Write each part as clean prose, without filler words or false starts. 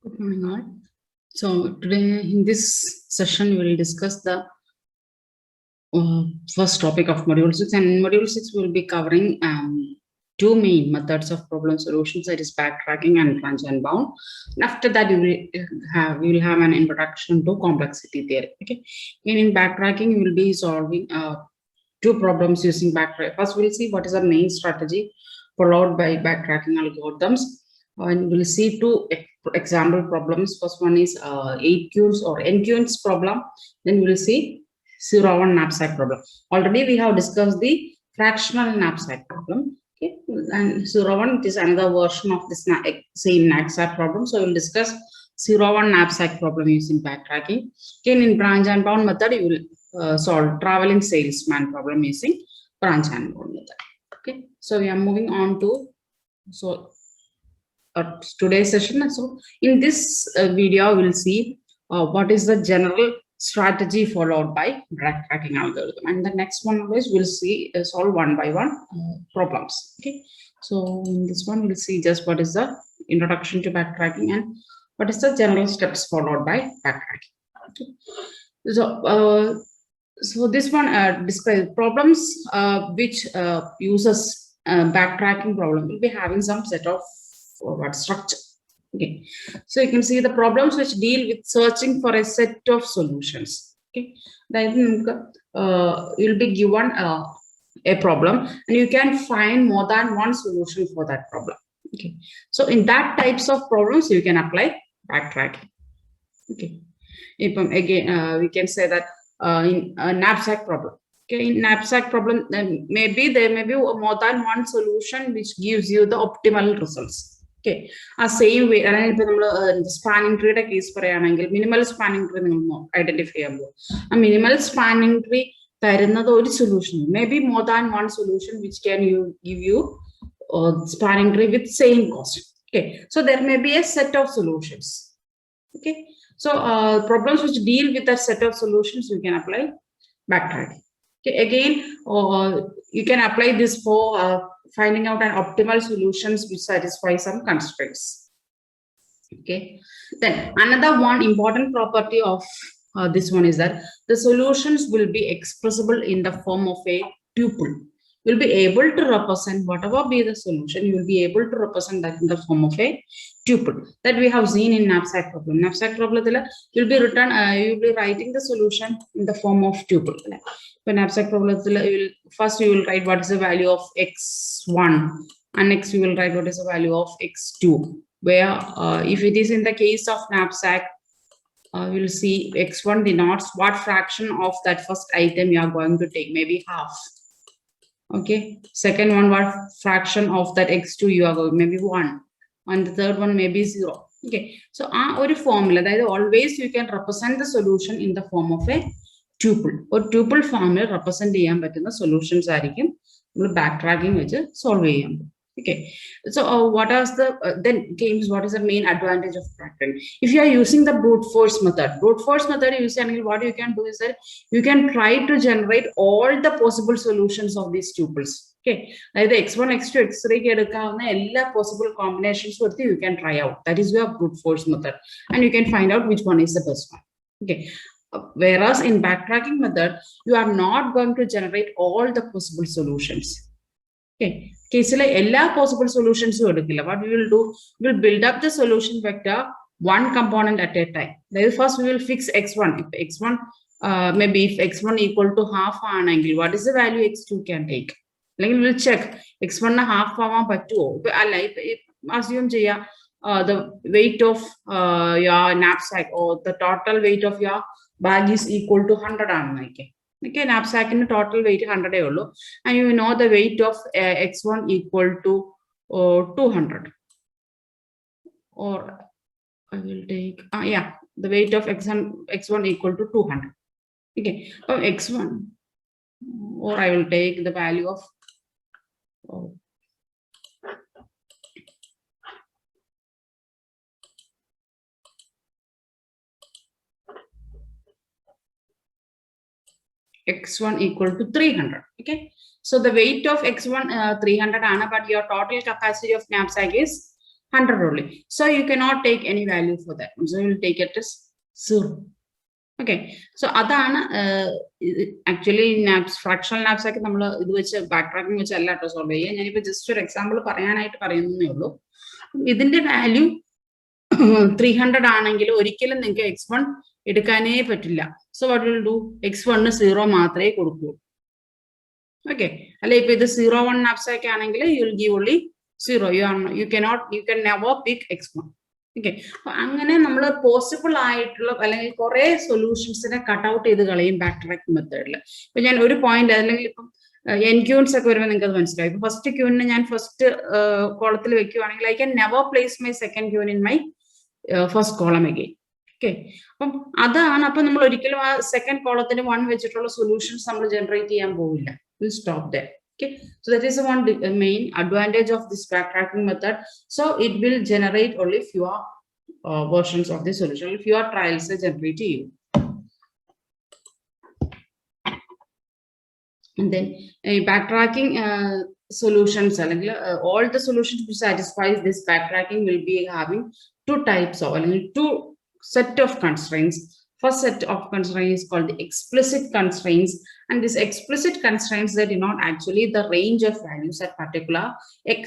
Good morning, all. So today in this session, we will discuss the first topic of Module 6. And in Module 6, we will be covering two main methods of problem solutions, that is backtracking and branch and bound. And after that, we will have an introduction to complexity theory. Okay. And in backtracking, we will be solving two problems using backtrack. First, we'll see what is the main strategy followed by backtracking algorithms. And we'll see two example problems. First one is 8Qs or NQs problem. Then we'll see 0-1 knapsack problem. Already we have discussed the fractional knapsack problem. Okay, and 0-1 is another version of this same knapsack problem. So we'll discuss 0-1 knapsack problem using backtracking. Again, in branch and bound method, you will solve traveling salesman problem using branch and bound method. Okay, so we are moving on to today's session. So in this video, we'll see what is the general strategy followed by backtracking algorithm, and the next one always we'll see solve one by one problems. Okay, so in this one we'll see just what is the introduction to backtracking and what is the general steps followed by backtracking. Okay, so this one describes problems which uses backtracking problem will be having some set of structure. Okay, so you can see the problems which deal with searching for a set of solutions. Okay, then you'll be given a problem and you can find more than one solution for that problem. Okay, so in that types of problems you can apply backtracking. Okay, again we can say that in a knapsack problem. Okay, in knapsack problem, then maybe there may be more than one solution which gives you the optimal results. Okay, same way, spanning tree case minimal spanning tree identify a minimal spanning tree solution, maybe more than one solution which can give you spanning tree with same cost. Okay, so there may be a set of solutions. Okay, so problems which deal with a set of solutions you can apply backtracking. Okay, again you can apply this for finding out an optimal solutions which satisfy some constraints. Okay, then another one important property of this one is that the solutions will be expressible in the form of a tuple. You'll be able to represent whatever be the solution, you will be able to represent that in the form of a tuple that we have seen in knapsack problem. Knapsack problem you'll be writing the solution in the form of tuple. For knapsack problem, first you will write what is the value of x1 and next you will write what is the value of x2, where if it is in the case of knapsack, we will see x1 denotes what fraction of that first item you are going to take, maybe half. Okay, second one, what fraction of that x2 you are going, maybe 1, and the third one maybe 0. Okay, so or formula that always you can represent the solution in the form of a tuple or tuple formula represent the solutions backtracking which solve. Okay, so what is the then games, what is the main advantage of backtracking? If you are using the brute force method usually what you can do is that you can try to generate all the possible solutions of these tuples. Okay, like the x1 x2 x3 all possible combinations you can try out. That is your brute force method and you can find out which one is the best one. Okay, whereas in backtracking method you are not going to generate all the possible solutions. Okay, case like all possible solutions what we will do, we will build up the solution vector one component at a time. Then first we will fix x1. If x1 maybe if x1 equal to half an angle, what is the value x2 can take? Like we will check x1 half assume the weight of your knapsack or the total weight of your bag is equal to 100. Okay, knapsack in total weight 100 and you know the weight of x1 equal to 200, or I will take the weight of x1 equal to 200. Okay, x1, or I will take the value of x1 equal to 300. Okay, so the weight of x1 300 but your total capacity of knapsack is 100 only. So you cannot take any value for that. So you will take it as 0. Okay, so അതാണ് actually നാപ്സ് fractional നാപ്സ് ഒക്കെ നമ്മൾ ഇത് വെച്ച് back tracking വെച്ച് അല്ല കേട്ടോ solve ചെയ്യുക. ഞാനിപ്പോൾ ജസ്റ്റ് ഒരു എക്സാമ്പിൾ പറയാനായിട്ട് പറയുന്നേ ഉള്ളൂ. ഇതിന്റെ വാല്യൂ 300 ആണെങ്കിൽ ഒരിക്കലും നിങ്ങൾക്ക് x1 എടുക്കാനേ പറ്റില്ല. So what will do, x1 0 മാത്രമേ കൊടുക്കൂ. ഓക്കെ, അല്ലെ ഇപ്പൊ ഇത് 0-1 നാപ്സ് ഒക്കെ ആണെങ്കിൽ you will give only 0. You can never pick x1. Okay, അപ്പൊ അങ്ങനെ നമ്മൾ പോസിബിൾ ആയിട്ടുള്ള അല്ലെങ്കിൽ കുറെ സൊല്യൂഷൻസിനെ കട്ട് ഔട്ട് ചെയ്ത് കളയും ബാക്ക് ട്രാക്കിംഗ് മെത്തേഡിൽ. ഇപ്പൊ ഞാൻ ഒരു പോയിന്റ് അല്ലെങ്കിൽ ഇപ്പം എൻ ക്യൂൻസ് ഒക്കെ വരുമ്പോൾ നിങ്ങൾക്ക് അത് മനസ്സിലായി. ഇപ്പൊ ഫസ്റ്റ് ക്യൂനിന് ഞാൻ ഫസ്റ്റ് കോളത്തിൽ വെക്കുവാണെങ്കിൽ I can never place my second queen in my first column again. Okay, അപ്പം അതാണ്. അപ്പൊ നമ്മൾ ഒരിക്കലും ആ സെക്കൻഡ് കോളത്തിന് 1 വെച്ചിട്ടുള്ള സൊല്യൂഷൻസ് നമ്മൾ ജനറേറ്റ് ചെയ്യാൻ പോവില്ല. Will stop that. Okay, so that is one main advantage of this backtracking method. So it will generate only fewer versions of the solution, fewer trials generate you. And then backtracking solutions, all the solutions which satisfies this backtracking will be having 2 types of, 2 set of constraints. First set of constraints is called the explicit constraints, and these explicit constraints that denote actually the range of values that particular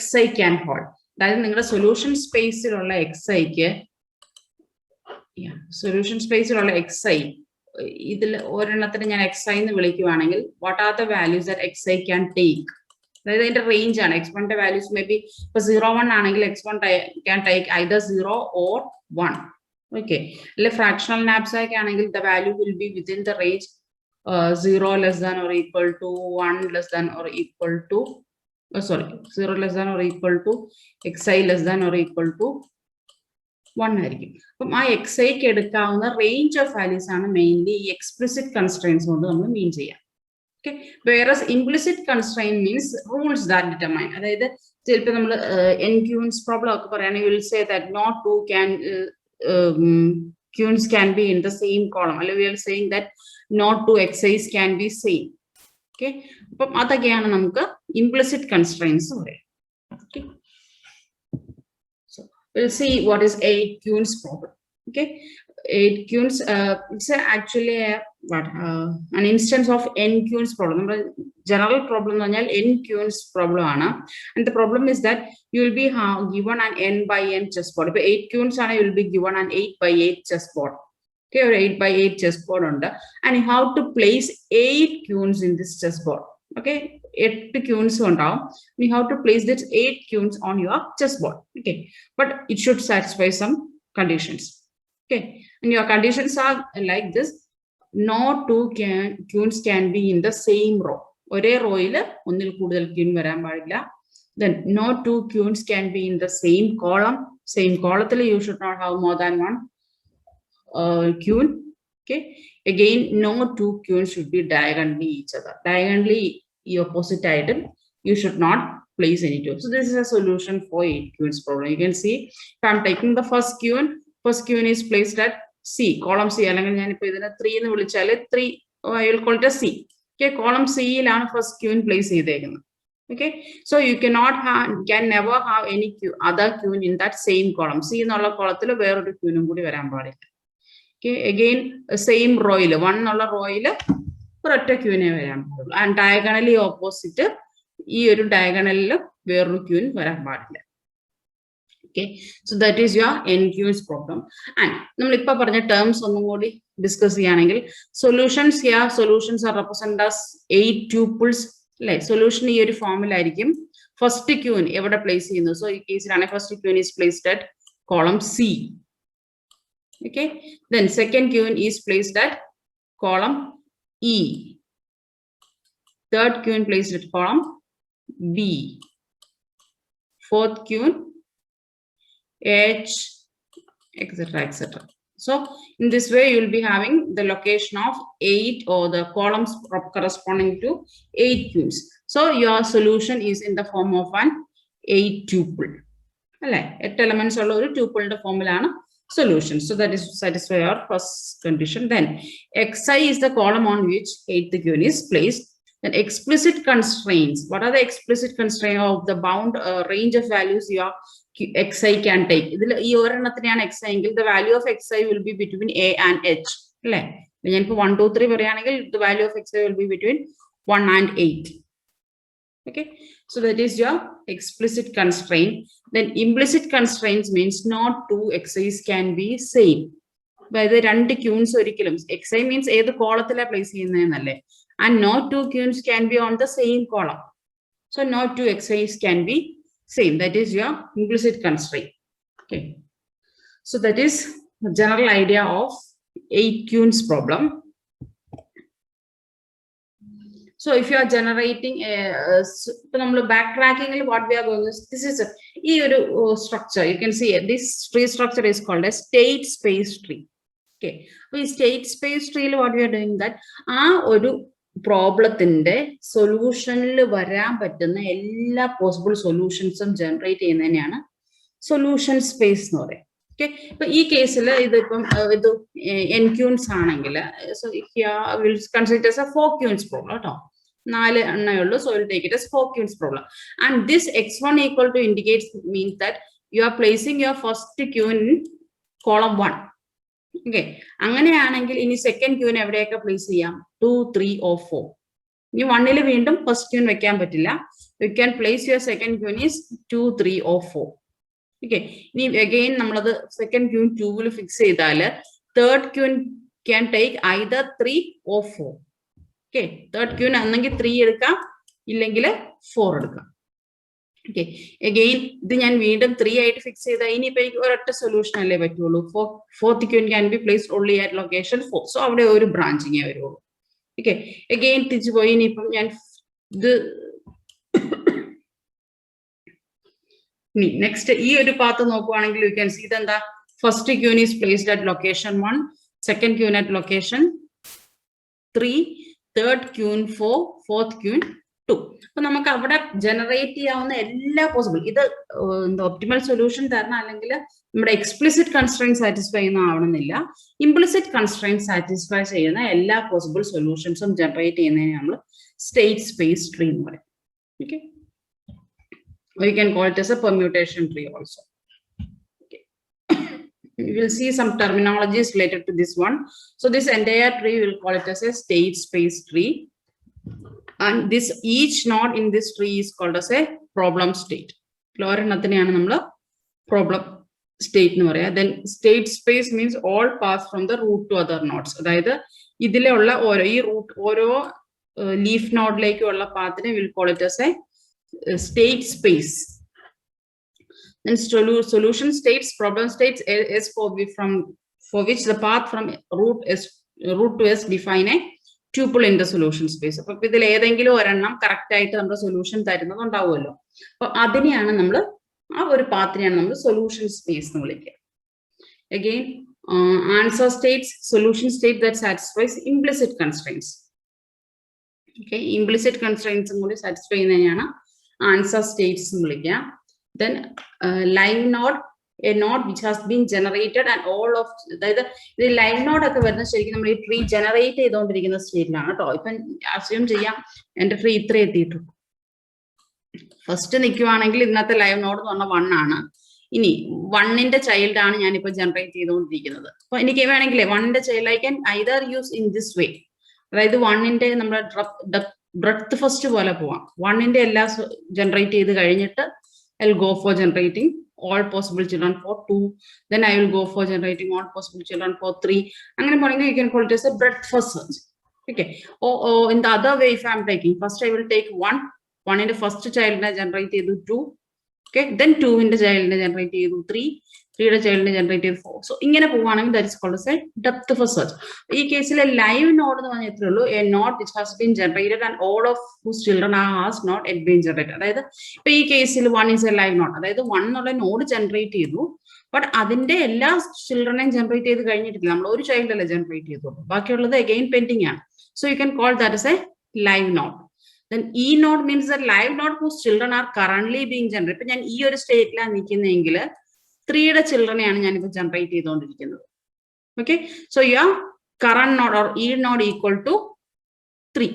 xi can hold. That is the solution space xi solution space xi ഇതിൽ ഒരെണ്ണത്തിന് ഞാൻ xi എന്ന് വിളിക്കുവാണെങ്കിൽ what are the values that xi can take? അതായത് അതിന്റെ range ആണ്. x1 values may be ഇപ്പൊ 0-1 ആണെങ്കിൽ x1 can take either 0 or 1. Okay, fractional knapsack angle, the value will be within the range 0 less than or equal to 1 less than or equal to 0 less than or equal to xi less than or equal to 1 ആയിരിക്കും. അപ്പം ആ xi ക്ക് എടുക്കാവുന്ന range of values ആണ് mainly explicit constraints കൊണ്ട് നമ്മൾ മീൻ ചെയ്യാം. Okay, whereas implicit constraint means rules that determine. അതായത് ചിലപ്പോൾ നമ്മൾ n-queens problem ഒക്കെ പറയുകയാണെങ്കിൽ we will say that not 2 can queens can be in the same column. We are saying that not 2 xi's can be same. Okay, അപ്പം അതൊക്കെയാണ് നമുക്ക് implicit constraints. Okay, so we'll see what is 8 queens problem. Okay, 8 queens it's actually an instance of n queens problem. General problem n queens problem ana, and the problem is that you will be given an n by n chessboard. If 8 queens ana, you will be given an 8 by 8 chessboard. Okay, or 8 by 8 chessboard under, and you have to place 8 queens in this chessboard. Okay, 8 queens ഉണ്ടാവും. You have to place this 8 queens on your chessboard. Okay, but it should satisfy some conditions. Okay, and your conditions are like this: no 2 queens can be in the same row. ഒരേ റോയിൽ ഒന്നിൽ കൂടുതൽ queen വരാൻ പാടില്ല. Then no 2 queens can be in the same column. Same column you should not have more than 1 queen. Okay, again no 2 queens should be diagonally each other. Diagonally the opposite item you should not place any 2. So this is a solution for 8 queens problem. You can see if I'm taking the first queen is placed at C, column C. അല്ലെങ്കിൽ ഞാൻ ഇപ്പോൾ ഇതിനെ 3 എന്ന് വിളിച്ചാൽ 3 I will call it as C. Okay, column C യിലാണ് first queen place ചെയ്തേക്കുന്നത്. Okay, so you can never have any other queen in that same column. C എന്നുള്ള കോളത്തിൽ വേറൊരു ക്യൂനും കൂടി വരാൻ പാടില്ല. Okay, again same റോയിൽ 1 എന്നുള്ള റോയിൽ ഒരൊറ്റ ക്യൂനെ വരാൻ പാടുള്ളൂ. ആൻഡ് ഡയഗണലി ഓപ്പോസിറ്റ് ഈ ഒരു ഡയഗണലിൽ വേറൊരു ക്യൂൻ വരാൻ പാടില്ല. Okay, so that is your n queens problem. And നമ്മൾ ഇപ്പോൾ പറഞ്ഞ terms ഒന്നും കൂടി ഡിസ്കസ് ചെയ്യുകയാണെങ്കിൽ solutions are represented as 8 tuples. അല്ലെ, സൊല്യൂഷൻ ഈ ഒരു ഫോമിലായിരിക്കും. ഫസ്റ്റ് ക്യൂൻ എവിടെ പ്ലേസ് ചെയ്യുന്നു? സോ ഈ കേസിലാണ് first queen is placed at column C. Okay, then second queen is placed at column E. Third queen placed at column B. Fourth queen H, etc., etc. So in this way you will be having the location of 8 or the columns corresponding to 8 queens. So your solution is in the form of an 8 tuple. 8 elements ulla oru tuple inde formulana solution. So that is satisfy our first condition. Then xi is the column on which 8th queen is placed. Then explicit constraints. What are the explicit constraints of the bound range of values you are xi can take. ഇതിൽ ഈ ഒരെണ്ണത്തിനെയാണ് xi എങ്കിൽ the value of xi will be between a and h. അല്ലേ? ഞാനിപ്പോൾ 1, 2, 3 പറയുകയാണെങ്കിൽ the value of xi will be between 1 and 8. Okay, so that is your explicit constraint. Then implicit constraints means not two xi's can be same. അതായത് രണ്ട് ക്യൂൻസ് ഒരിക്കലും xi means ഏത് കോളത്തിലാണ് place ചെയ്യുന്നതെന്നല്ലേ, and not two queues can be on the same column. So not two xi's can be same. That is your implicit constraint. Okay, so that is the general idea of 8 queues problem. So if you are generating a backtracking, what we are going to, this is a structure. You can see this tree structure is called a state space tree. Okay, so state space tree, what we are doing that പ്രോബ്ലത്തിന്റെ സൊല്യൂഷനിൽ വരാൻ പറ്റുന്ന എല്ലാ possible സൊല്യൂഷൻസും generate ചെയ്യുന്നതിനെയാണ് solution space എന്ന് പറയുന്നത്. Okay, ഇപ്പൊ ഈ കേസിൽ ഇതിപ്പം ഇത് n ക്യൂൻസ് ആണെങ്കിൽ so will consider as a 4 queens problem കേട്ടോ. 4 എണ്ണേ ഉള്ളൂ. So will take it as 4 queens problem. And this x1 equal to indicates means that you are placing your first Q in column 1. Okay, അങ്ങനെയാണെങ്കിൽ ഇനി second ക്യൂവിന് എവിടെയൊക്കെ place ചെയ്യാം? 2, 3 or 4. ഇനി 1ൽ വീണ്ടും ഫസ്റ്റ് ക്യൂൻ വെക്കാൻ പറ്റില്ല. You can place your second queen is 2, 3 or 4. Okay, ഇനി അഗെയിൻ നമ്മളത് സെക്കൻഡ് ക്യൂൻ 2ൽ ഫിക്സ് ചെയ്താൽ third queen can take either 3 or 4. Okay, third queen ഒന്നെങ്കിൽ 3 എടുക്കാം, ഇല്ലെങ്കിൽ 4 എടുക്കാം. ഓക്കെ, അഗെയിൻ ഇത് ഞാൻ വീണ്ടും 3 ആയിട്ട് ഫിക്സ് ചെയ്താൽ ഇനിയിപ്പോ എനിക്ക് ഒരൊറ്റ സൊല്യൂഷൻ അല്ലേ പറ്റുള്ളൂ. Fourth queen can be placed only at location 4. So അവിടെ ഒരു ബ്രാഞ്ചിങ് വരുള്ളൂ. ഓക്കെ, അഗെയിൻ തിരിച്ചു പോയി ഇനിയിപ്പം ഞാൻ ഇത് നെക്സ്റ്റ് ഈ ഒരു പാത്ത് നോക്കുവാണെങ്കിൽ യു ക്യാൻ സീ ഇതെന്താ, first queen is placed at location 1, second queen at location 3, third queen 4, fourth queen 2. അപ്പൊ നമുക്ക് അവിടെ ജനറേറ്റ് ചെയ്യാവുന്ന എല്ലാ പോസിബിൾ ഇത് ഒപ്റ്റിമൽ സൊല്യൂഷൻ തരണം, അല്ലെങ്കിൽ നമ്മുടെ എക്സ്പ്ലിസിറ്റ് കൺസ്ട്രെയിന്റ് സാറ്റിസ്ഫൈ ചെയ്യുന്ന ആവണമെന്നില്ല. ഇംപ്ലിസിറ്റ് കൺസ്ട്രെയിന്റ് സാറ്റിസ്ഫൈ ചെയ്യുന്ന എല്ലാ പോസിബിൾ സൊല്യൂഷൻസും ജനറേറ്റ് ചെയ്യുന്നതിന് നമ്മൾ സ്റ്റേറ്റ് സ്പേസ് ട്രീ എന്ന് പറയും. Okay, we can call it as a permutation tree also. Okay, we will see some terminologies related to this one. So this entire tree we will call it as a state space tree, and this each node in this tree is called as a problem state. Lorenathineയാണ് നമ്മൾ problem state എന്ന് പറയാ. Then state space means all paths from the root to other nodes. അതായത് ഇതിലുള്ള ഓരോ ഈ root ഓരോ leaf നോഡിലേക്കുള്ള പാത്തിനെ we will call it as a state space. Then solution states, problem states is for which the path from root to s define a tuple in the solution space. അപ്പൊ ഇതിൽ ഏതെങ്കിലും ഒരെണ്ണം correct ആയിട്ട് നമ്മുടെ solution തരുന്നത് ഉണ്ടാവുമല്ലോ. അപ്പൊ അതിനെയാണ് നമ്മൾ ആ ഒരു പാത്തിനെയാണ് നമ്മൾ സൊല്യൂഷൻ സ്പേസ് എന്ന് വിളിക്കുക. Again, answer states, solution state that satisfies implicit constraints. Okay, implicit constraints കൂടി സാറ്റിസ്ഫൈ ചെയ്യുന്നതിനെയാണ് ആൻസർ സ്റ്റേറ്റ്സ് എന്ന് വിളിക്കുക. Then live node, a node which has been generated and all of, അതായത് ഇത് ലൈവ് നോഡ് ഒക്കെ വരുന്നത് ശരിക്കും നമ്മൾ ഈ ട്രീ ജനറേറ്റ് ചെയ്തുകൊണ്ടിരിക്കുന്ന സ്റ്റേറ്റിലാണ് കേട്ടോ. ഇപ്പം അസ്യൂം ചെയ്യാം എന്റെ ട്രീ ഇത്ര എത്തിയിട്ടുള്ളൂ. ഫസ്റ്റ് നിൽക്കുവാണെങ്കിൽ ഇന്നത്തെ ലൈവ് നോഡ് എന്ന് പറഞ്ഞാൽ 1 ആണ്. ഇനി 1ന്റെ ചൈൽഡ് ആണ് ഞാനിപ്പോ ജനറേറ്റ് ചെയ്തുകൊണ്ടിരിക്കുന്നത്. അപ്പൊ എനിക്ക് വേണമെങ്കിൽ 1ന്റെ child I can either use in this way, അതായത് 1ന്റെ നമ്മുടെ ബ്രെഡ്ത്ത് ഫസ്റ്റ് പോലെ പോവാം. 1ന്റെ എല്ലാം ജനറേറ്റ് ചെയ്ത് കഴിഞ്ഞിട്ട് I'll go for generating all possible children for 2. Then I will go for generating all possible children for 3. അങ്ങനെ പോണെങ്കിൽ you can call it as a breadth first search. Okay. Or in the other way, if I am taking, first I will take 1 in the first child ne generate ചെയ്തു 2. Okay. Then 2 in the child ne generate ചെയ്തു 3. 3 യുടെ child ne generate ചെയ്തു 4. So ഇങ്ങനെ പോവുകയാണെങ്കിൽ that is called as a depth first search. ഈ കേസിൽ live node എന്ന് പറഞ്ഞാൽ എത്രയേ ഉള്ളൂ, a node which has been generated and all of whose children has not yet been generated. അതായത് ഇപ്പൊ ഈ കേസിൽ 1 is a live node, അതായത് 1 എന്നുള്ള നോഡ് ജനറേറ്റ് ചെയ്തു, ബട്ട് അതിന്റെ എല്ലാ ചിൽഡ്രനെയും ജനറേറ്റ് ചെയ്ത് കഴിഞ്ഞിട്ടില്ല. നമ്മൾ ഒരു ചൈൽഡ് അല്ലേ ജനറേറ്റ് ചെയ്തോളൂ, ബാക്കിയുള്ളത് അഗെയിൻ പെൻഡിങ് ആണ്. So you can call that as a live node. Then e node means a live node whose children are currently being generated. ഇപ്പൊ ഞാൻ ഈ ഒരു സ്റ്റേറ്റിലാണ് നിൽക്കുന്നതെങ്കിൽ 3യുടെ ചിൽഡ്രനെയാണ് ഞാനിപ്പോ ജനറേറ്റ് ചെയ്തുകൊണ്ടിരിക്കുന്നത്. Okay, so your current node or E node equal to 3.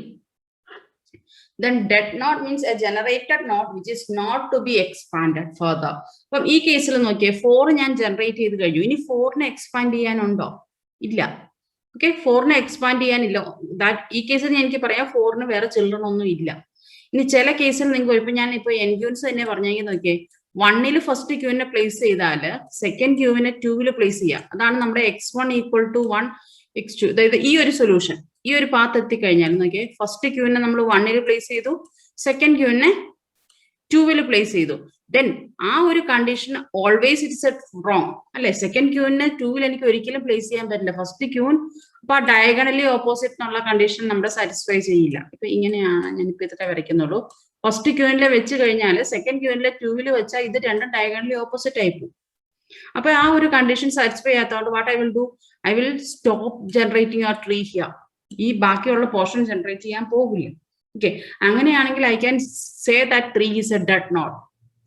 Then dead node means a generated node which is not to be expanded further. അപ്പം ഈ കേസിൽ നോക്കിയേ 4 ഞാൻ ജനറേറ്റ് ചെയ്ത് കഴിഞ്ഞു. ഇനി 4നെ എക്സ്പാൻഡ് ചെയ്യാനുണ്ടോ? ഇല്ല. ഓക്കെ, 4നെ എക്സ്പാൻഡ് ചെയ്യാനില്ല. ഈ കേസിൽ എനിക്ക് പറയാം 4ന് വേറെ ചിൽഡ്രൻ ഒന്നും ഇല്ല. ഇനി ചില കേസിൽ നിങ്ങൾക്ക് ഇപ്പൊ ഞാൻ ഇപ്പൊ എൻക്യൂൻസ് തന്നെ പറഞ്ഞെങ്കിൽ നോക്കിയേ 1ൽ ഫസ്റ്റ് ക്യൂവിനെ പ്ലേസ് ചെയ്താൽ സെക്കൻഡ് ക്യൂവിനെ 2ൽ പ്ലേസ് ചെയ്യാം. അതാണ് നമ്മുടെ x1 ഈക്വൽ ടു 1 x2. അതായത് ഈ ഒരു സൊല്യൂഷൻ, ഈ ഒരു പാത്ത് എത്തിക്കഴിഞ്ഞാൽ നോക്കിയേ ഫസ്റ്റ് ക്യൂവിനെ നമ്മൾ 1ൽ പ്ലേസ് ചെയ്തു, സെക്കൻഡ് ക്യൂവിനെ 2ൽ പ്ലേസ് ചെയ്തു. ദെൻ ആ ഒരു കണ്ടീഷൻ ഓൾവേസ് ഇറ്റ്സ് റോങ് അല്ലെ. സെക്കൻഡ് ക്യൂവിനെ 2ൽ എനിക്ക് ഒരിക്കലും പ്ലേസ് ചെയ്യാൻ പറ്റില്ല. ഫസ്റ്റ് ക്യൂൻ അപ്പൊ ആ ഡയഗണലി ഓപ്പോസിറ്റ് എന്നുള്ള കണ്ടീഷൻ നമ്മുടെ സാറ്റിസ്ഫൈ ചെയ്യില്ല. ഇപ്പൊ ഇങ്ങനെയാണ് ഞാനിപ്പോ ഇതൊക്കെ വരയ്ക്കുന്നുള്ളൂ. ഫസ്റ്റ് ക്യൂനിലെ വെച്ച് കഴിഞ്ഞാൽ സെക്കൻഡ് ക്യൂനിലെ 2ൽ വെച്ചാൽ ഇത് രണ്ടും ഡയഗണലി ഓപ്പോസിറ്റ് ആയി പോകും. അപ്പൊ ആ ഒരു കണ്ടീഷൻ സാറ്റിസ്ഫൈ ചെയ്യാത്തതുകൊണ്ട് what I will do, I will stop generating your tree here. ഈ ബാക്കിയുള്ള പോർഷൻ ജനറേറ്റ് ചെയ്യാൻ പോകില്ല. ഓക്കെ, അങ്ങനെയാണെങ്കിൽ I can say that 3 is a dead node.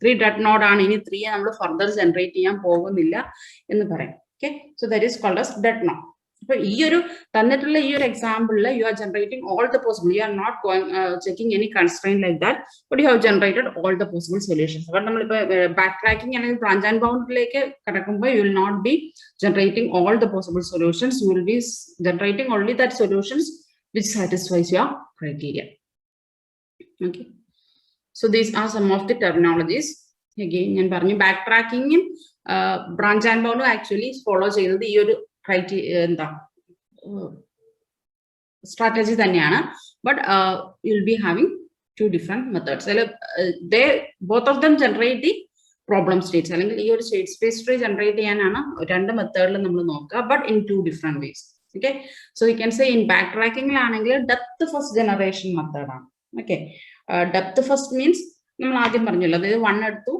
3 dead node ആണ്. ഇനി 3 നമ്മൾ ഫർദർ ജനറേറ്റ് ചെയ്യാൻ പോകുന്നില്ല എന്ന് പറയാം. Okay, so that is called as dead node. അപ്പൊ ഈ ഒരു തന്നിട്ടുള്ള ഈ ഒരു എക്സാമ്പിളിൽ you are generating all the possible, you are not checking any constraint like that, but you have generated all the possible solutions. അപ്പൊ നമ്മളിപ്പോ ബാക്ക് ട്രാക്കിംഗ് അല്ലെങ്കിൽ ബ്രാഞ്ച് ആൻഡ് ബൗണ്ടിലേക്ക് കടക്കുമ്പോൾ you will not be generating all the possible solutions, you will be generating only that solutions which satisfies your criteria. Okay, so these are some of the terminologies. Again ഞാൻ പറഞ്ഞു ബാക്ക്ട്രാക്കിങ്ങും branch and ബൗണ്ടും actually follow ചെയ്യുന്നത് ഈ ഒരു എന്താ strategy തന്നെയാണ്. But you will be having 2 different methods. They both of them generate the problem states. അല്ലെങ്കിൽ ഈ ഒരു സ്റ്റേറ്റ് സ്പേസ് ട്രീ ജനറേറ്റ് ചെയ്യാനാണ് 2 മെത്തേഡിൽ നമ്മൾ നോക്കുക, but in 2 different ways. Okay, so you can say in backtracking ആണെങ്കിൽ depth first generation method ആണ്. Okay, depth first means നമ്മൾ ആദ്യം പറഞ്ഞല്ലോ, അതായത് 1 എടുത്തു,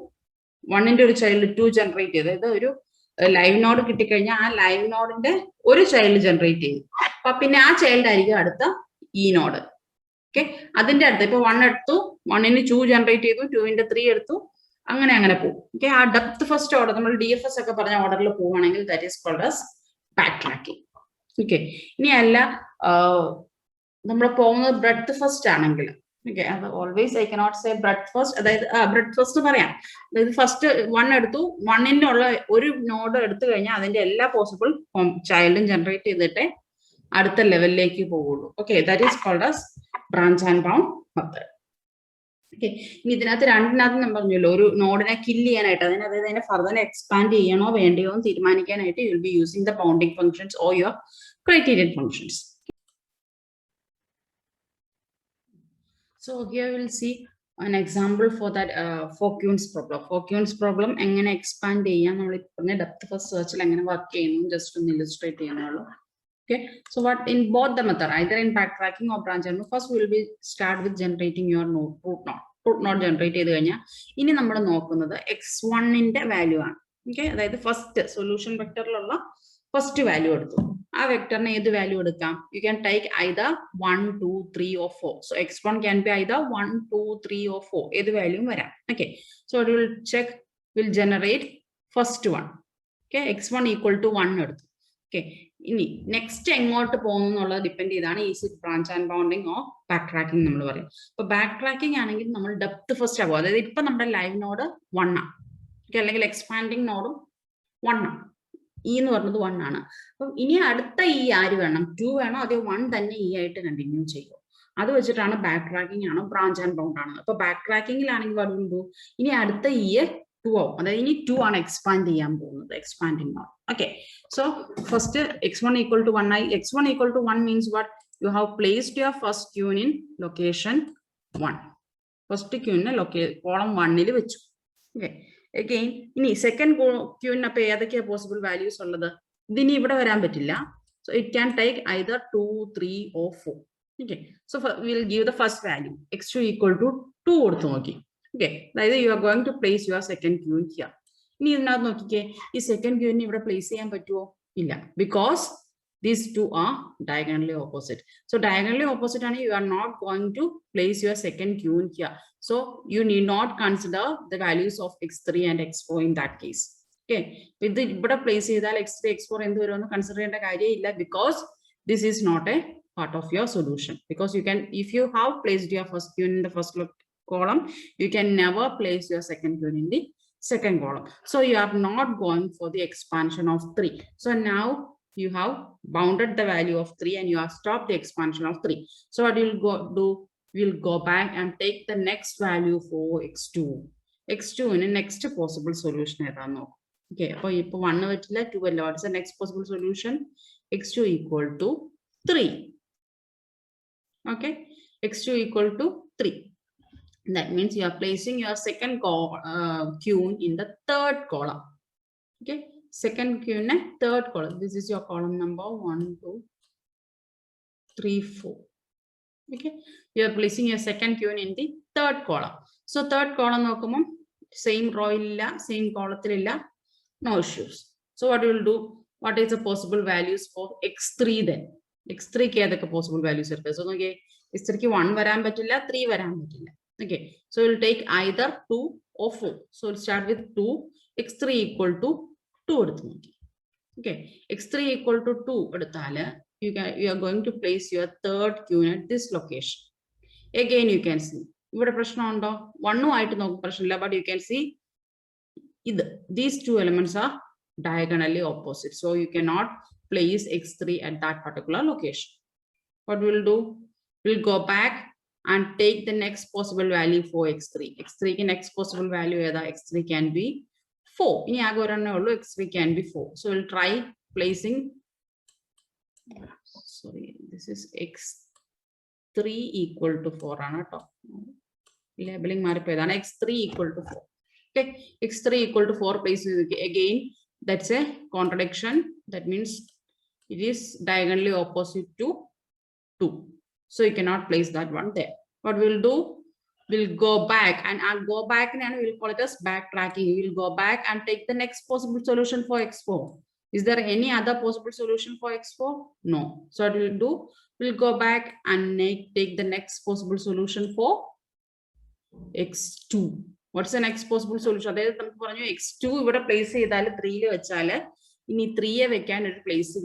1ന്റെ ഒരു ചൈൽഡ് 2 ജനറേറ്റ് ചെയ്ത്, അതായത് ഒരു ലൈവ് നോഡ് കിട്ടിക്കഴിഞ്ഞാൽ ആ ലൈവ് നോഡിന്റെ ഒരു ചൈൽഡ് ജനറേറ്റ് ചെയ്തു. അപ്പൊ പിന്നെ ആ ചൈൽഡ് ആയിരിക്കും അടുത്ത ഈ നോഡ്. ഓക്കെ, അതിന്റെ അടുത്ത് ഇപ്പൊ 1 എടുത്തു, 1ന് 2 ജനറേറ്റ് ചെയ്തു, 2ന്റെ 3 എടുത്തു, അങ്ങനെ അങ്ങനെ പോകും. ഓക്കെ, ആ ഡെപ്ത് ഫസ്റ്റ് ഓർഡർ നമ്മൾ DFS ഒക്കെ പറഞ്ഞ ഓർഡറിൽ പോവുകയാണെങ്കിൽ that is called as backtracking. Okay, ഇനി അല്ല നമ്മൾ പോകുന്നത് ബ്രെഡ്ത്ത് ഫസ്റ്റ് ആണെങ്കിൽ, ഓക്കെ, അത് always I cannot say breadth first, അതായത് ബ്രെഡ്ത്ത് ഫസ്റ്റ് പറയാം. അതായത് ഫസ്റ്റ് 1 എടുത്തു, 1ന്റെ ഉള്ള ഒരു നോഡ് എടുത്തു കഴിഞ്ഞാൽ അതിന്റെ എല്ലാ പോസിബിൾ ചൈൽഡും ജനറേറ്റ് ചെയ്തിട്ടേ അടുത്ത ലെവലിലേക്ക് പോകുള്ളൂ. Okay, that is called as branch and bound method. Okay, ഇനി ഇതിനകത്ത് രണ്ടിനകത്ത് നമ്മൾ പറഞ്ഞല്ലോ ഒരു നോഡിനെ കില്ല് ചെയ്യാനായിട്ട്, അതായത് അതിനെ ഫർദർ എക്സ്പാൻഡ് ചെയ്യണോ വേണ്ടയോ എന്ന് തീരുമാനിക്കാനായിട്ട് you will be using the bounding functions or your criterion functions. So here we will see an example for that Fouquin's problem. Fouquin's problem എങ്ങനെ എക്സ്പാൻഡ് ചെയ്യാം, നമ്മൾ പറഞ്ഞ ഡെപ്ത് ഫസ്റ്റ് സെർച്ചിൽ എങ്ങനെ വർക്ക് ചെയ്യുന്നു ജസ്റ്റ് ഒന്ന് ഇല്ലുസ്ട്രേറ്റ് ചെയ്യുന്നുള്ളൂ. Okay, so what in both the method, either in backtracking or branch and first we will be start with generating your node, root node generate ചെയ്ത് കഴിഞ്ഞാൽ ഇനി നമ്മൾ നോക്കുന്നത് x1ന്റെ വാല്യൂ ആണ്. ഓക്കെ, അതായത് ഫസ്റ്റ് സൊല്യൂഷൻ വെക്ടറിലുള്ള ഫസ്റ്റ് വാല്യൂ എടുത്തു. ആ വെക്ടറിന് ഏത് വാല്യൂ എടുക്കാം? You can take either 1, 2, 3 or 4. So x1 can be either 1, 2, 3 or 4. ഏത് വാല്യൂം വരാം. Okay, so it will check, will generate first one. Okay, x1 equal to 1 എടുത്തു. Okay, ഇനി next എങ്ങോട്ട് പോകുന്നു എന്നുള്ളത് ഡിപ്പെൻഡ് ചെയ്താണ് is it branch and bounding or back tracking നമ്മൾ പറയും. അപ്പൊ ബാക്ക് ട്രാക്കിംഗ് ആണെങ്കിൽ നമ്മൾ ഡെപ്ത് ഫസ്റ്റ് ആകും. അതായത് ഇപ്പൊ നമ്മുടെ ലൈവ് നോഡ് 1 ആണ്. ഓക്കെ, അല്ലെങ്കിൽ എക്സ്പാൻഡിങ് നോഡും 1 ആണ്. ഇ എന്ന് പറഞ്ഞത് 1 ആണ്. അപ്പം ഇനി അടുത്ത ഇ ആര് വേണം? 2 വേണോ അതോ 1 തന്നെ ഇ ആയിട്ട് കണ്ടിന്യൂ ചെയ്യും? അത് വെച്ചിട്ടാണ് ബാക്ക് ട്രാക്കിംഗ് ആണോ ബ്രാഞ്ച് ആൻഡ് ബൗണ്ട് ആണ്. അപ്പൊ ബാക്ക് ട്രാക്കിംഗിലാണെങ്കിൽ പറയുമ്പോൾ ഇനി അടുത്ത ഇ 2 ആവും. അതായത് ഇനി 2 ആണ് എക്സ്പാൻഡ് ചെയ്യാൻ പോകുന്നത്, expanding node. Okay, so first x1 equal to 1 ആയി. x1 equal to 1 means what? You have placed your first queue in location 1. First ക്യൂവിനെ കോളം 1ൽ വെച്ചു. ഓക്കെ, അഗെയിൻ ഇനി സെക്കൻഡ് ക്യൂവിന് അപ്പൊ ഏതൊക്കെയാ പോസിബിൾ വാല്യൂസ് ഉള്ളത്? ഇതിനി ഇവിടെ വരാൻ പറ്റില്ല. So it can take either 2, 3 or 4. Okay, so will give the first value x2 equal to 2 കൊടുത്തു നോക്കി. ഓക്കെ, അതായത് you are going to place your second queue here. ഇനി ഇതിനകത്ത് നോക്കിക്കേ, ഈ സെക്കൻഡ് ക്യൂവിനെ ഇവിടെ പ്ലേസ് ചെയ്യാൻ പറ്റുമോ? ഇല്ല, because these two are diagonally opposite. So diagonally opposite and you are not going to place your second queue in here. So you need not consider the values of x3 and x4 in that case. Okay, with the place x3 x4 endu varunu consider cheyanda karyam illa, because this is not a part of your solution, because you can, if you have placed your first queen in the first column, you can never place your second queen in the second column. So you are not going for the expansion of 3. So now you have bounded the value of 3 and you have stopped the expansion of 3. So what you'll go do, we'll go back and take the next value for x2. x2 in the next possible solution. Okay, so if 1 vechilla 2 alla, what is the next possible solution? x2 equal to 3. Okay, x2 equal to 3. That means you are placing your second queen in the third column. Okay, second queen in third column. This is your column number 1, 2, 3, 4. Okay, you are placing your second queen in the third column. So third column, same row illa, same column, no issues. So what you will do? What is the possible values for x3 then? x3 ke possible values. So okay, x3 ki 1 varan pattilla, 3 varan pattilla. Okay, so we'll take either 2 or 4. So we'll start with 2. x3 equal to 2. Okay, x3 equal to 2. You are going to place your third queen at this location. Again, you can see. But you can see these two elements are diagonally opposite. So you cannot place x3 at that particular location. What we'll do? We'll go back and take the next possible value for x3. x3 ki next possible value x3 can be 4. x3 can be 4. So we'll try placing, sorry, this is x3 equal to 4. Labeling x3 equal to 4. Okay, x3 equal to 4 places again. That's a contradiction. That means it is diagonally opposite to 2. So you cannot place that one there. What we'll do, we'll go back and I'll go back and we'll call it as backtracking. We'll go back and take the next possible solution for x4. Is there any other possible solution for x4? No. So what we'll do, we'll go back and take the next possible solution for x2. What's the next possible solution? x2 place 3 in 3 place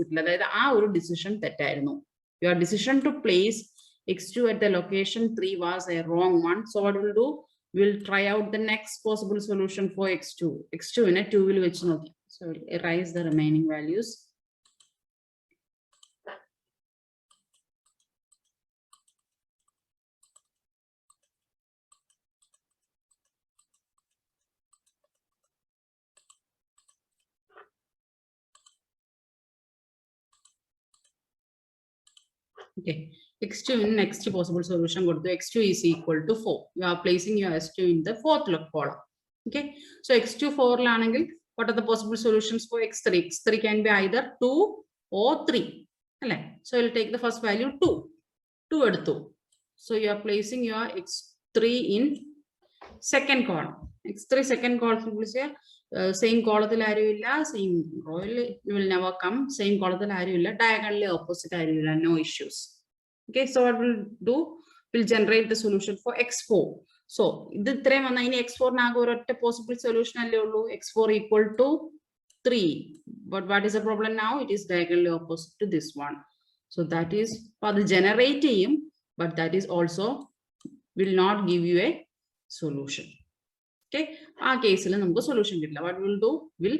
decision that your decision to place x2 at the location 3 was a wrong one. So what we'll do, we'll try out the next possible solution for x2. x2 in a 2 will which no. So we'll erase the remaining values. Okay, x2 in next possible solution, go to x2 is equal to 4. You are placing your s2 in the fourth column. Okay, so x2 4 lanangil, what are the possible solutions for x3? x3 can be either 2 or 3. So you'll take the first value 2. 2 at 2. So you are placing your x3 in second column. x3 second column will say same column same row you will never come, same column diagonally opposite no issues. Okay, so what we'll do, we'll generate the solution for x4. So this x4 possible solution x4 equal to 3. But what is the problem now? It is diagonally opposite to this one. So that is for the generating, but that is also will not give you a solution. Okay, our case solution. What we'll do, we'll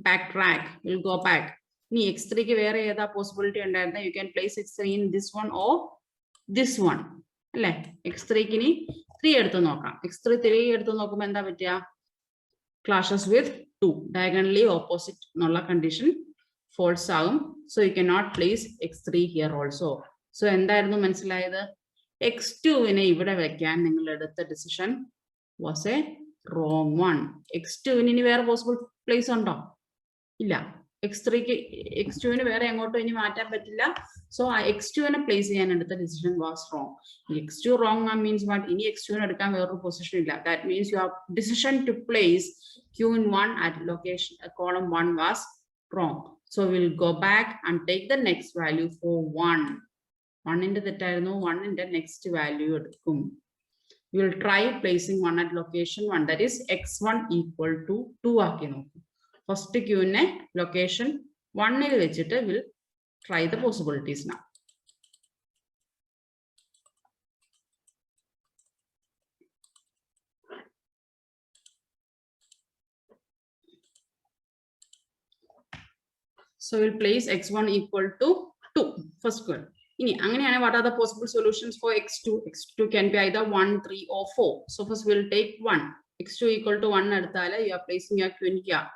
backtrack, we'll go back. x3 ki vera possibility undayirunna, you can place x3 in this one or this one. x3 ki 3 eduthu nokam. x3 3 eduthu nokkumbol endha pattya, clashes with 2, diagonally opposite nulla condition false agum. So you cannot place x3 here also. So endayirunnu manasilayathu, x2 ine ivide vekkan ningal edutha decision was a wrong one. x2 in where possible place undo illa, x3 x2 in where angoto ini maatan pattilla. So x2 in a place the decision was wrong. x2 wrong means what? Ini x2 in a position illa. That means your decision to place q in 1 at location column 1 was wrong. So we'll go back and take the next value for 1. 1 into the 1 in the next value. We will try placing 1 at location 1, that is x1 equal to 2. First q in location 1 will try the possibilities now. So we'll place x1 equal to 2 first square. What are the possible solutions for x2? X2 can be either 1, 3 or 4. So first we'll take 1. x2 equal to 1 you are placing your q in here.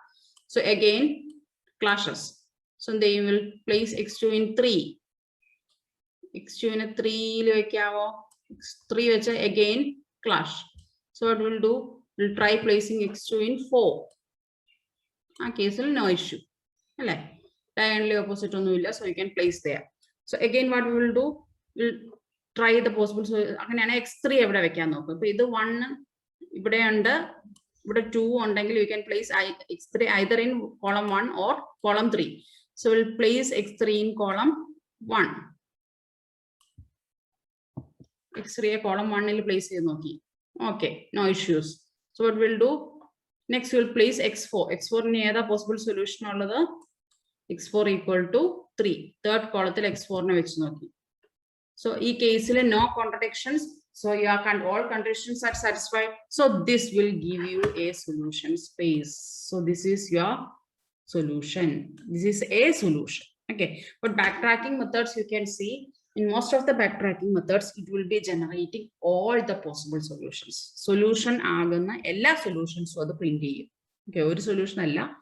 So again clashes. So they will place x2 in 3. x2 in 3 x3 again clash. So what we'll do, we'll try placing x2 in 4. Case no issue. Diagonally opposite so you can place there. So again what we will do, we'll try the possible. So x3 either 1 2 you can place x3 either in column 1 or column 3. So we'll place x3 in column 1. x3 column 1 will place okay, no issues. So what we'll do, next we'll place x4. x4 in the possible solution x4 equal to 3. Third column x4 so in case no contradictions, so your all conditions are satisfied. So this will give you a solution space. So this is your solution. This is a solution. Okay, but backtracking methods, you can see in most of the backtracking methods, it will be generating all the possible solutions. Solution agana ella solutions for the print. Okay, one solution alla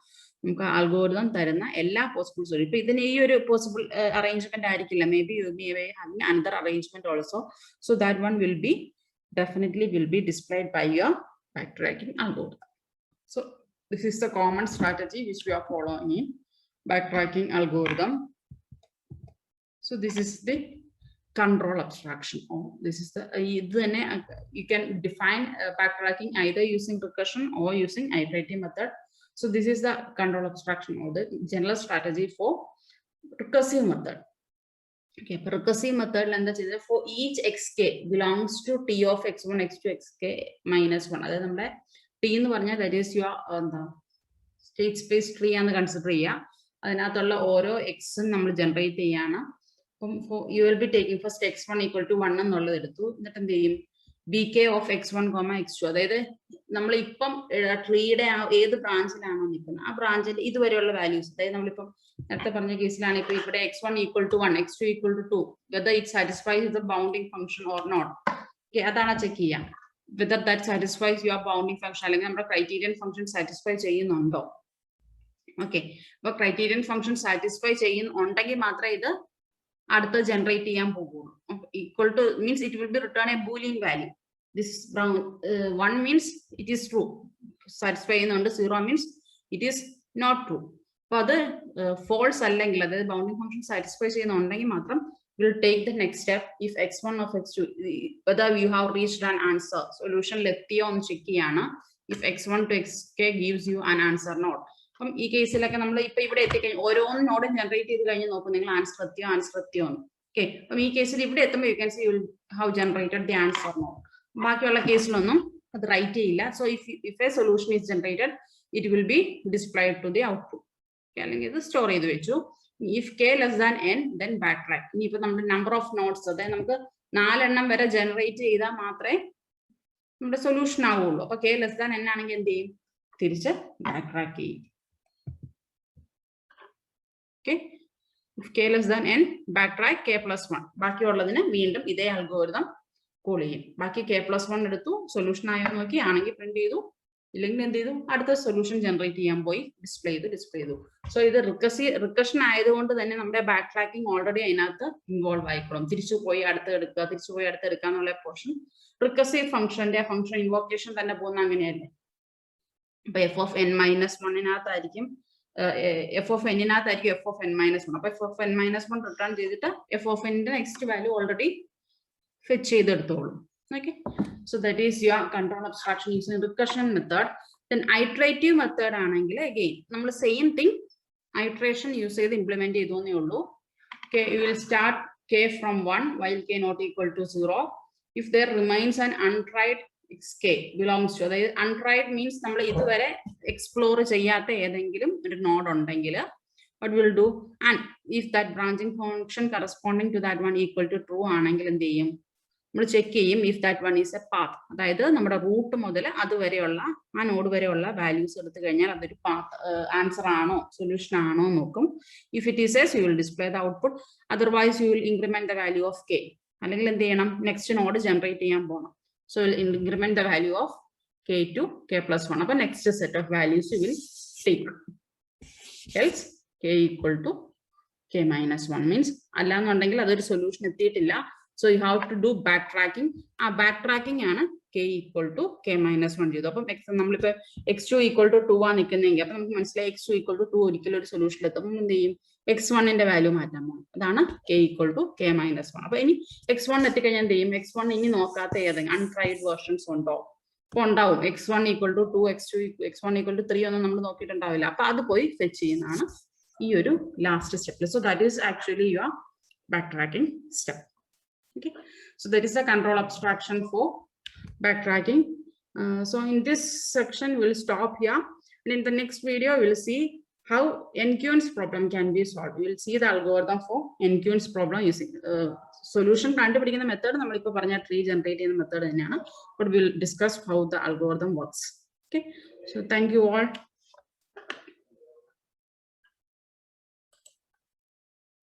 algorithm tarana ella possible solution. Then possible arrangement maybe you may having another arrangement also. So that one will be definitely will be displayed by your backtracking algorithm. So this is the common strategy which we are following in backtracking algorithm. So this is the control abstraction. This is the you can define backtracking either using recursion or using iterative method. So this is the control abstraction or the general strategy for recursive method. Okay, recursive method for each xk belongs to t of x1, x2, xk minus 1. T that is your state space tree and consider oro x generate you will be taking first x1 equal to 1 and bk of x1 comma x2. That is tree branch branch values. x1 equal to 1, x2 equal to 2, whether it satisfies the bounding function or not. Okay, check whether that satisfies your bounding function. Criterion function satisfies okay, but criterion function satisfies generate equal to means it will be return a boolean value. This brown 1 means it is true, satisfying under 0 means it is not true. For the false the bounding function satisfies will take the next step. If x1 of x2 whether you have reached an answer solution check if x1 to xk gives you an answer not. From this case, like node generate answer. Okay, from this case, you can see you have generated the answer node. Case right. So if a solution is generated, it will be displayed to the output. Okay, the story. If k less than n, then backtrack. If the number of nodes, then we generate the solution. K less than n backtrack. Okay, if k less than n, backtrack k plus 1. Baki veendum ide algorithm call cheyum. Baki k plus 1 eduthu solution ayo nokki aanengi print cheyidu illengi endu cheyidu adutha solution generate cheyan poi display cheyidu. So idu recursion aayadondu thanne nammade backtracking already ainathu involve aayikkodum. Tirichu poi adutha edukka ennulla portion recursive function invocation thanne povuna anganeyalle. By f of n minus 1 inathu aayirikum f of n f of n minus 1. F of n minus 1 return f of n next value already fetch okay. So that is your control abstraction using recursion method. Then iterative method again same thing, iteration use implement okay, you will start k from 1 while k not equal to 0. If there remains an untried xk belongs to untried means explore node what we'll do, and if that branching function corresponding to that one equal to true നമ്മൾ check ചെയ്യും if that one is A path. അതായത് നമ്മുടെ root മുതൽ അതുവരെയുള്ള ആ node വരെയുള്ള values എടുത്തു കഴിഞ്ഞാൽ അതൊരു പാത്ത് ആൻസർ ആണോ സൊല്യൂഷൻ ആണോ നോക്കും. If it is S you will display the output, otherwise you will increment the value of K. അല്ലെങ്കിൽ എന്ത് ചെയ്യണം, നെക്സ്റ്റ് നോഡ് ജനറേറ്റ് ചെയ്യാൻ പോകണം. So increment the value of k to k+1. അപ്പൊ next set of values you will take. Else k equal to k-1 means അല്ലാന്നുണ്ടെങ്കിൽ അതൊരു solution എത്തിയിട്ടില്ല. So you have to do backtracking. ആ backtracking ആണ് k equal to k-1 ചെയ്തു. അപ്പം നമ്മളിപ്പോ x2 equal to 2 ആണ് നിൽക്കുന്നതെങ്കിൽ അപ്പൊ നമുക്ക് മനസ്സിലായി x2 equal to 2 ഒരിക്കലും ഒരു സൊല്യൂഷൻ എത്തും. എന്ത് ചെയ്യും, x1ന്റെ വാല്യൂ മാറ്റാൻ പോകും. അതാണ് k equal to k-1. അപ്പൊ ഇനി x1 എത്തിക്കഴിഞ്ഞാൽ എന്ത് ചെയ്യും, x1 ഇനി നോക്കാത്ത ഏതെങ്കിലും അൺട്രൈഡ് വേർഷൻസ് ഉണ്ടോ, അപ്പൊ ഉണ്ടാവും. x1 equal to 2, x1 equal to 3 ഒന്നും നമ്മൾ നോക്കിയിട്ടുണ്ടാവില്ല. അപ്പൊ അത് പോയി ഫെച്ച് ചെയ്യുന്നതാണ് ഈ ഒരു ലാസ്റ്റ് സ്റ്റെപ്പിൽ. So that is actually your backtracking step. Okay, so that is the control abstraction for backtracking. So in this section we'll stop here, and in the next video we'll see how NQN's problem can be solved. We'll see the algorithm for NQN's problem using solution kandupidikkunna method nammal ipo paranja tree generate cheyyuna method thaneyana, but we'll discuss how the algorithm works. Okay, so thank you all.